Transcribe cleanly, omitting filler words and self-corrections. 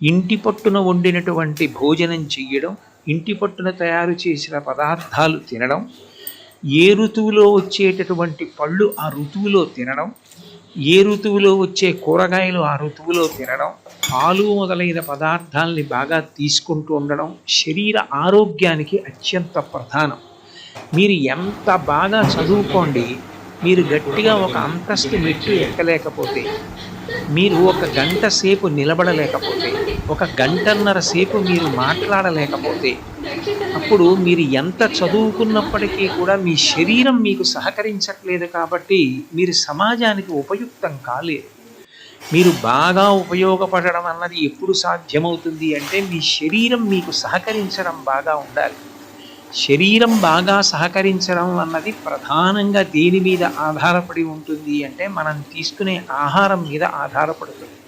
ఇంటి పట్టున వండినటువంటి భోజనం చెయ్యడం, ఇంటి పట్టున తయారు చేసిన పదార్థాలు తినడం, ఏ ఋతువులో వచ్చేటటువంటి పళ్ళు ఆ ఋతువులో తినడం, ఏ ఋతువులో వచ్చే కూరగాయలు ఆ ఋతువులో తినడం, పాలు మొదలైన పదార్థాలని బాగా తీసుకుంటూ ఉండడం శరీర ఆరోగ్యానికి అత్యంత ప్రధానం. మీరు ఎంత బాగా చదువుకోండి, మీరు గట్టిగా ఒక అంతస్తు మెట్లు ఎక్కలేకపోతే, మీరు ఒక గంట సేపు నిలబడలేకపోతే, ఒక గంటన్నర సేపు మీరు మాట్లాడలేకపోతే, అప్పుడు మీరు ఎంత చదువుకున్నప్పటికీ కూడా మీ శరీరం మీకు సహకరించట్లేదు కాబట్టి మీరు సమాజానికి ఉపయుక్తం కాలేదు. మీరు బాగా ఉపయోగపడడం అన్నది ఎప్పుడు సాధ్యమవుతుంది అంటే మీ శరీరం మీకు సహకరించడం బాగా ఉండాలి. శరీరం బాగా సహకరించడం అన్నది ప్రధానంగా దేని మీద ఆధారపడి ఉంటుంది అంటే మనం తీసుకునే ఆహారం మీద ఆధారపడుతుంది.